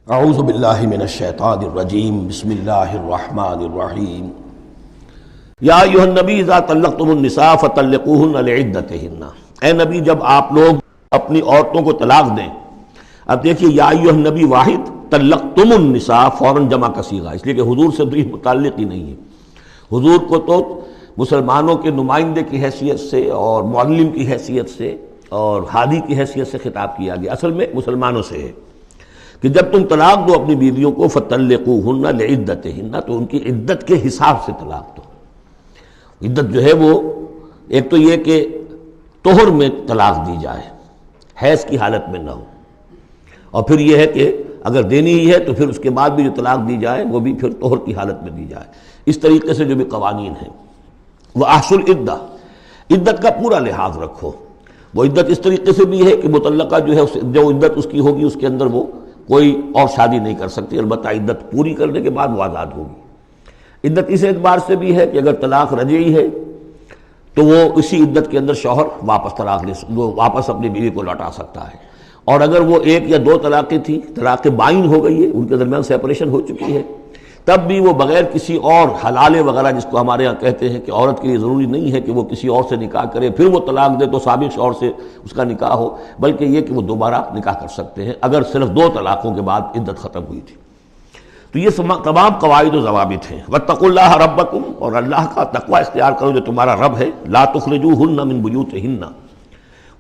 اعوذ باللہ من الشیطان الرجیم بسم اللہ الرحمن الرحیم یا ایھا النبی اذا طلقتم النساء فطلقوہن لعدتہن، اے نبی جب آپ لوگ اپنی عورتوں کو طلاق دیں. اب دیکھیے یا ایھا النبی واحد، طلقتم النساء فوراً جمع کا صیغہ، اس لیے کہ حضور سے تو یہ متعلق ہی نہیں ہے. حضور کو تو مسلمانوں کے نمائندے کی حیثیت سے اور معلم کی حیثیت سے اور ہادی کی حیثیت سے خطاب کیا گیا، اصل میں مسلمانوں سے ہے کہ جب تم طلاق دو اپنی بیویوں کو فطلقوہن لعدتہن، تو ان کی عدت کے حساب سے طلاق دو. عدت جو ہے وہ ایک تو یہ کہ طہر میں طلاق دی جائے، حیض کی حالت میں نہ ہو، اور پھر یہ ہے کہ اگر دینی ہی ہے تو پھر اس کے بعد بھی جو طلاق دی جائے وہ بھی پھر طہر کی حالت میں دی جائے. اس طریقے سے جو بھی قوانین ہیں. وَأَحْصُوا الْعِدَّةَ، عدت کا پورا لحاظ رکھو. وہ عدت اس طریقے سے بھی ہے کہ مطلقہ جو ہے جو عدت اس کی ہوگی اس کے اندر وہ کوئی اور شادی نہیں کر سکتی، البتہ عدت پوری کرنے کے بعد وہ آزاد ہوگی. عدت اس اعتبار سے بھی ہے کہ اگر طلاق رجعی ہے تو وہ اسی عدت کے اندر شوہر واپس اپنی بیوی کو لوٹا سکتا ہے، اور اگر وہ ایک یا دو طلاقیں تھیں، طلاق بائن ہو گئی ہے، ان کے درمیان سیپریشن ہو چکی ہے، تب بھی وہ بغیر کسی اور حلالے وغیرہ جس کو ہمارے ہاں کہتے ہیں کہ عورت کے لیے ضروری نہیں ہے کہ وہ کسی اور سے نکاح کرے پھر وہ طلاق دے تو سابق شوہر سے اس کا نکاح ہو، بلکہ یہ کہ وہ دوبارہ نکاح کر سکتے ہیں اگر صرف دو طلاقوں کے بعد عدت ختم ہوئی تھی. تو یہ تمام قواعد و ضوابط ہیں. واتقوا اللہ ربکم، اور اللہ کا تقوی اختیار کرو جو تمہارا رب ہے. لا تخرجوہن من بیوتہن،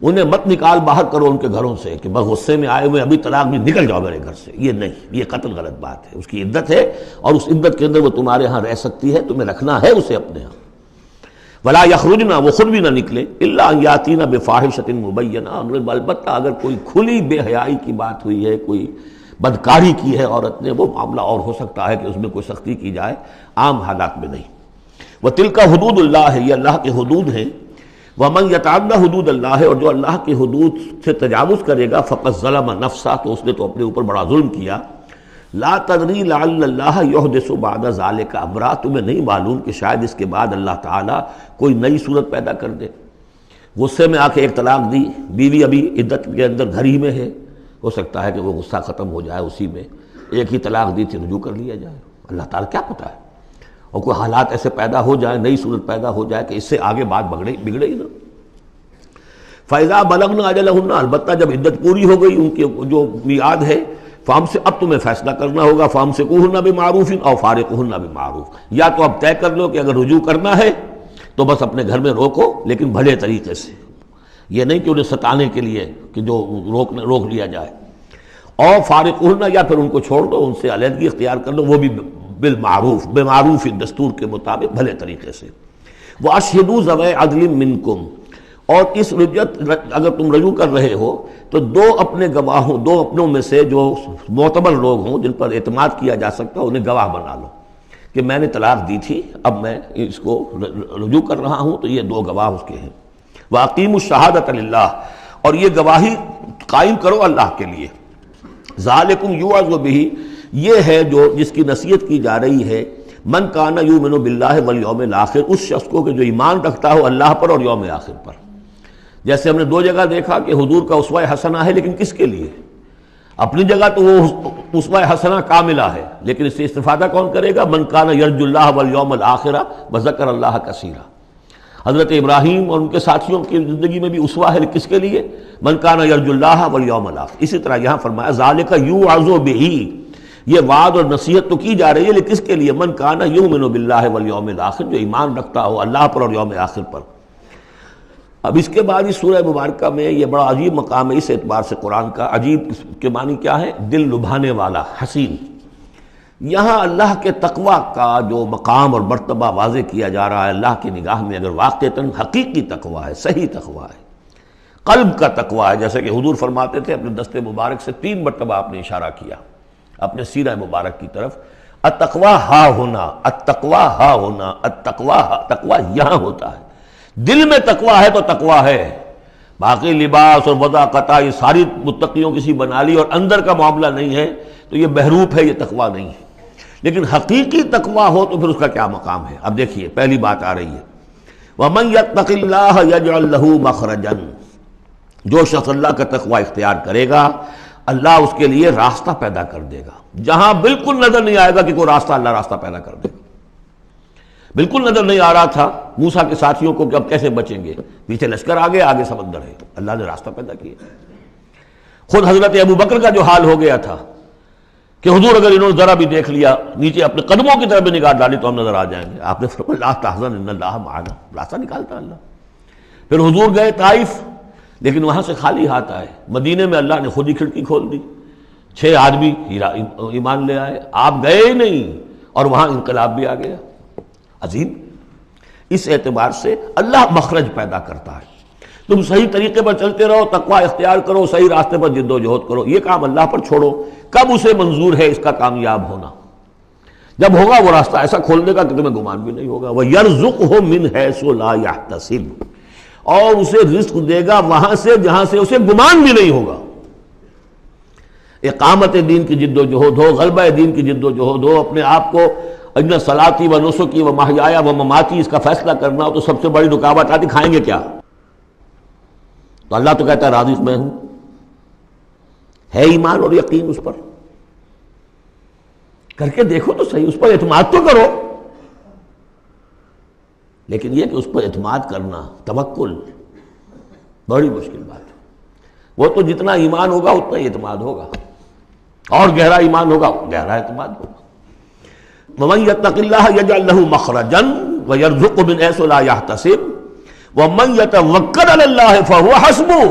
انہیں مت نکال باہر کرو ان کے گھروں سے کہ بس غصے میں آئے ہوئے ابھی طلاق بھی نکل جاؤ میرے گھر سے. یہ نہیں، یہ قطعی غلط بات ہے. اس کی عدت ہے اور اس عدت کے اندر وہ تمہارے ہاں رہ سکتی ہے، تمہیں رکھنا ہے اسے اپنے ہاں. ولا یخرجن، وہ خود بھی نہ نکلے، الا ان یاتین بفاحشۃ مبینہ، البتہ اگر کوئی کھلی بے حیائی کی بات ہوئی ہے، کوئی بدکاری کی ہے عورت نے، وہ معاملہ اور ہو سکتا ہے کہ اس میں کوئی سختی کی جائے، عام حالات میں نہیں. وتلک حدود اللہ، یہ اللہ کے حدود ہیں. ومن یتعد حدود اللہ، اور جو اللہ کی حدود سے تجاوز کرے گا فقد ظلم نفسہ، تو اس نے تو اپنے اوپر بڑا ظلم کیا. لا تدری لعل اللہ یحدث بعد ذلک امرا، تمہیں نہیں معلوم کہ شاید اس کے بعد اللہ تعالیٰ کوئی نئی صورت پیدا کر دے. غصے میں آ کے ایک طلاق دی، بیوی ابھی عدت کے اندر گھر ہی میں ہے، ہو سکتا ہے کہ وہ غصہ ختم ہو جائے، اسی میں ایک ہی طلاق دی تھی رجوع کر لیا جائے. اللہ تعالیٰ کیا پتہ ہے، اور کوئی حالات ایسے پیدا ہو جائیں، نئی صورت پیدا ہو جائے کہ اس سے آگے بات بگڑے ہی نہ. فَإِذَا بَلَغْنَ أَجَلَهُنَّ، البتہ جب عدت پوری ہو گئی ان کی جو میعاد ہے، سے اب تمہیں فیصلہ کرنا ہوگا. فَأَمْسِكُوهُنَّ بِمَعْرُوفٍ أَوْ فَارِقُوهُنَّ بِمَعْرُوفٍ، یا تو اب طے کر لو کہ اگر رجوع کرنا ہے تو بس اپنے گھر میں روکو، لیکن بھلے طریقے سے. یہ نہیں کہ انہیں ستانے کے لیے کہ جو روک لیا جائے. اور فارقوہن، یا پھر ان کو چھوڑ دو، ان سے علیحدگی اختیار کر لو، وہ بھی بالمعروف، بمعروف دستور کے مطابق بھلے طریقے سے. وَأَشْهِدُوا ذَوَيْ عَدْلٍ مِّنْكُمْ، اور اس رجعت اگر تم رجوع کر رہے ہو تو دو اپنے گواہوں، دو اپنوں میں سے جو معتبر لوگ ہوں جن پر اعتماد کیا جا سکتا انہیں گواہ بنا لو کہ میں نے طلاق دی تھی، اب میں اس کو رجوع کر رہا ہوں، تو یہ دو گواہ اس کے ہیں. وَأَقِیمُوا الشَّهَادَةَ لِلَّهِ، اور یہ گواہی قائم کرو اللہ کے لیے. ذَلِكُمْ يُوعَظُ بِهِ، یہ ہے جو جس کی نصیحت کی جا رہی ہے. من کان یؤمن باللہ والیوم الآخر، اس شخص کو کہ جو ایمان رکھتا ہو اللہ پر اور یوم آخر پر. جیسے ہم نے دو جگہ دیکھا کہ حضور کا اسوہ حسنہ ہے، لیکن کس کے لیے؟ اپنی جگہ تو وہ اسوہ حسنہ کاملہ ہے، لیکن اس سے استفادہ کون کرے گا؟ من کان یرجو اللہ والیوم الآخر وذکر اللہ کثیرا. حضرت ابراہیم اور ان کے ساتھیوں کی زندگی میں بھی اسوہ ہے، کس کے لیے؟ من کان یرجو اللہ والیوم الآخر. اسی طرح یہاں فرمایا ذالک یوعظ بہ، یہ وعد اور نصیحت تو کی جا رہی ہے، لیکن کس کے لیے؟ من کان یؤمن باللہ والیوم الآخر، جو ایمان رکھتا ہو اللہ پر اور یوم آخر پر. اب اس کے بعد اس سورہ مبارکہ میں یہ بڑا عجیب مقام ہے اس اعتبار سے قرآن کا. عجیب کے معنی کیا ہے؟ دل لبھانے والا، حسین. یہاں اللہ کے تقوی کا جو مقام اور مرتبہ واضح کیا جا رہا ہے. اللہ کی نگاہ میں اگر واقعتاً حقیقی تقوی ہے، صحیح تقوی ہے، قلب کا تقوی ہے، جیسے کہ حضور فرماتے تھے اپنے دست مبارک سے 3 مرتبہ آپ نے اشارہ کیا اپنے سیرہ مبارک کی طرف. التقوی ہا ہونا، التقوی ہا ہونا، التقوی ہا، تقوی یہاں ہوتا ہے. دل میں تقوی ہے تو تقوی ہے، باقی لباس اور وضع قطع یہ ساری متقیوں کسی بنا لی اور اندر کا معاملہ نہیں ہے تو یہ بہروپ ہے، یہ تقوی نہیں ہے. لیکن حقیقی تقوی ہو تو پھر اس کا کیا مقام ہے؟ اب دیکھیے پہلی بات آ رہی ہے، وَمَن يَتَّقِ اللَّهَ يَجْعَلْ لَهُ مَخْرَجًا، جو شخص اللہ کا تقوی اختیار کرے گا اللہ اس کے لیے راستہ پیدا کر دے گا. جہاں بالکل نظر نہیں آئے گا کہ کوئی راستہ، اللہ راستہ پیدا کر دے گا. بالکل نظر نہیں آ رہا تھا موسیٰ کے ساتھیوں کو کہ اب کیسے بچیں گے، پیچھے لشکر آگے، آگے سمندر ہے، اللہ نے راستہ پیدا کیا. خود حضرت ابو بکر کا جو حال ہو گیا تھا کہ حضور اگر انہوں نے ذرا بھی دیکھ لیا، نیچے اپنے قدموں کی طرف بھی نگاہ ڈالی تو ہم نظر آ جائیں گے، آپ نے فرمایا لا تحزن ان اللہ معنا، راستہ نکالتا اللہ. پھر حضور گئے طائف، لیکن وہاں سے خالی ہاتھ آئے. مدینے میں اللہ نے خود ہی کھڑکی کھول دی، 6 آدمی ایمان لے آئے، آپ گئے ہی نہیں اور وہاں انقلاب بھی آ گیا. عظیم. اس اعتبار سے اللہ مخرج پیدا کرتا ہے. تم صحیح طریقے پر چلتے رہو، تقوی اختیار کرو، صحیح راستے پر جد و جہد کرو، یہ کام اللہ پر چھوڑو. کب اسے منظور ہے اس کا کامیاب ہونا؟ جب ہوگا وہ راستہ ایسا کھول دے گا کہ تمہیں گمان بھی نہیں ہوگا. وَيَرْزُقْهُ مِنْ حَيْثُ لَا يَحْتَسِبُ، اور اسے رزق دے گا وہاں سے جہاں سے اسے گمان بھی نہیں ہوگا. اقامت دین کی جد و جہد ہو، غلبہ دین کی جد و جہد ہو، اپنے آپ کو ان صلاتی و نسکی و محیایا و مماتی اس کا فیصلہ کرنا ہو تو سب سے بڑی رکاوٹ آتی کھائیں گے کیا؟ تو اللہ تو کہتا ہے راضی میں ہوں. ہے ایمان اور یقین اس پر؟ کر کے دیکھو تو صحیح، اس پر اعتماد تو کرو. لیکن یہ کہ اس پر اعتماد کرنا، توکل، بڑی مشکل بات ہے. وہ تو جتنا ایمان ہوگا اتنا ہی اعتماد ہوگا، اور گہرا ایمان ہوگا گہرا اعتماد ہوگا. وَمَن يَتَّقِ اللَّهَ يَجْعَل لَّهُ مَخْرَجًا وَيَرْزُقْهُ مِنْ حَيْثُ لَا يَحْتَسِبُ وَمَن يَتَوَكَّلْ عَلَى اللَّه فَهُوَ حَسْبُهُ.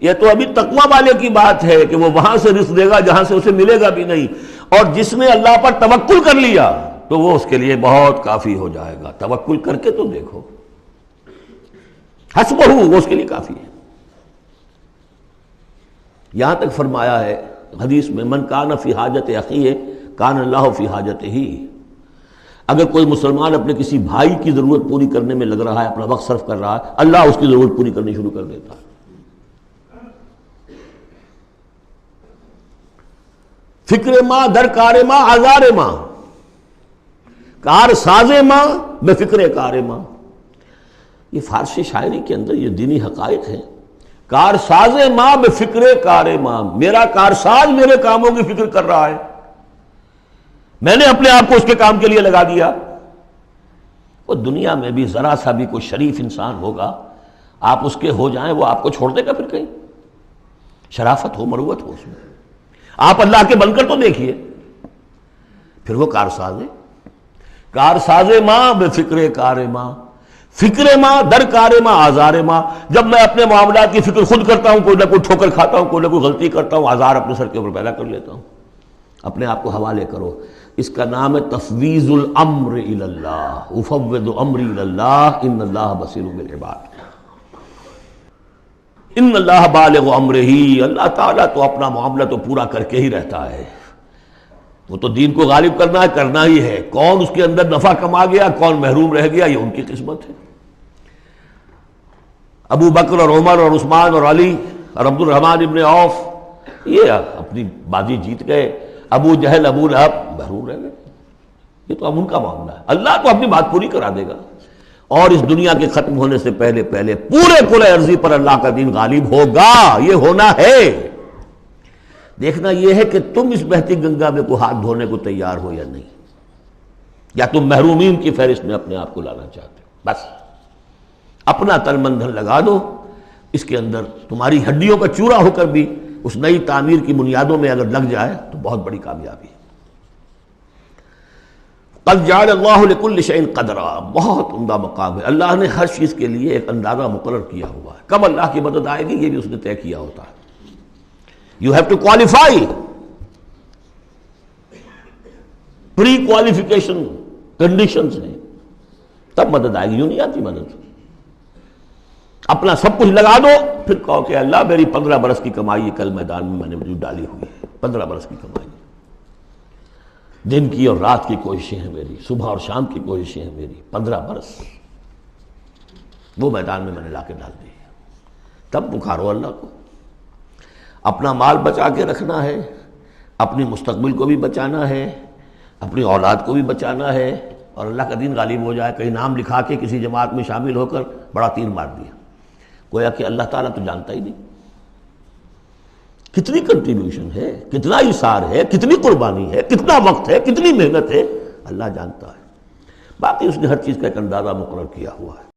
یہ تو ابھی تقویٰ والے کی بات ہے کہ وہ وہاں سے رزق دے گا جہاں سے اسے ملے گا بھی نہیں، اور جس نے اللہ پر توکل کر لیا تو وہ اس کے لیے بہت کافی ہو جائے گا. توکل کر کے تو دیکھو، حسبہ، وہ اس کے لیے کافی ہے. یہاں تک فرمایا ہے حدیث میں من کان فی حاجت اخیہ کان اللہ فی حاجتہ. اگر کوئی مسلمان اپنے کسی بھائی کی ضرورت پوری کرنے میں لگ رہا ہے، اپنا وقت صرف کر رہا ہے، اللہ اس کی ضرورت پوری کرنی شروع کر دیتا ہے. فکر ماں در کار ماں آزار ماں، کار ساز ماں بے فکر کار ماں. یہ فارسی شاعری کے اندر یہ دینی حقائق ہیں. کار ساز ماں بے فکر کار ماں، میرا کارساز میرے کاموں کی فکر کر رہا ہے، میں نے اپنے آپ کو اس کے کام کے لیے لگا دیا. وہ دنیا میں بھی ذرا سا بھی کوئی شریف انسان ہوگا، آپ اس کے ہو جائیں وہ آپ کو چھوڑ دے گا پھر کہیں؟ شرافت ہو، مروت ہو اس میں. آپ اللہ کے بن کر تو دیکھیے. پھر وہ کارساز ہے. کارساز ماں بے فکر کار ماں، فکر ماں در کار ماں آزار ماں. جب میں اپنے معاملات کی فکر خود کرتا ہوں، کوئی نہ کوئی ٹھوکر کھاتا ہوں، کوئی نہ کوئی غلطی کرتا ہوں، آزار اپنے سر کے اوپر پیدا کر لیتا ہوں. اپنے آپ کو حوالے کرو. اس کا نام ہے تفویض الامر الی اللہ. افوض امری الی اللہ ان اللہ بصیر بالعباد. ان اللہ بالغ امرہ، اللہ تعالیٰ تو اپنا معاملہ تو پورا کر کے ہی رہتا ہے. وہ تو دین کو غالب کرنا ہی ہے. کون اس کے اندر نفع کما گیا، کون محروم رہ گیا، یہ ان کی قسمت ہے. ابو بکر اور عمر اور عثمان اور علی اور عبد الرحمن ابن عوف یہ اپنی بازی جیت گئے. ابو جہل، ابو لہب محروم رہ گئے. یہ تو اب ان کا معاملہ ہے. اللہ تو اپنی بات پوری کرا دے گا، اور اس دنیا کے ختم ہونے سے پہلے پورے کل ارضی پر اللہ کا دین غالب ہوگا. یہ ہونا ہے. دیکھنا یہ ہے کہ تم اس بہتی گنگا میں کو ہاتھ دھونے کو تیار ہو یا نہیں، یا تم محرومین کی فہرست میں اپنے آپ کو لانا چاہتے ہو. بس اپنا تن من دھن لگا دو اس کے اندر. تمہاری ہڈیوں کا چورا ہو کر بھی اس نئی تعمیر کی بنیادوں میں اگر لگ جائے تو بہت بڑی کامیابی ہے. قد جعل اللہ لکل شیء قدرا، بہت عمدہ مقام ہے. اللہ نے ہر چیز کے لیے ایک اندازہ مقرر کیا ہوا ہے. کب اللہ کی مدد آئے گی یہ بھی اس نے طے کیا ہوتا ہے. You have to qualify. Pre qualification conditions ہیں، تب مدد آئے گی. یوں نہیں آتی مدد. اپنا سب کچھ لگا دو، پھر کہو کہ اللہ میری 15 برس کی کمائی کل میدان میں نے جو ڈالی ہوئی ہے، 15 برس کی کمائی، دن کی اور رات کی کوششیں ہیں میری، صبح اور شام کی کوششیں ہیں میری، 15 برس وہ میدان میں نے لا کے ڈال دی. تب پکارو اللہ کو. اپنا مال بچا کے رکھنا ہے، اپنی مستقبل کو بھی بچانا ہے، اپنی اولاد کو بھی بچانا ہے، اور اللہ کا دین غالب ہو جائے. کہیں نام لکھا کے کسی جماعت میں شامل ہو کر بڑا تیر مار دیا، گویا کہ اللہ تعالیٰ تو جانتا ہی نہیں. کتنی کنٹریبیوشن ہے، کتنا ایثار ہے، کتنی قربانی ہے، کتنا وقت ہے، کتنی محنت ہے، اللہ جانتا ہے۔ باقی اس نے ہر چیز کا ایک اندازہ مقرر کیا ہوا ہے۔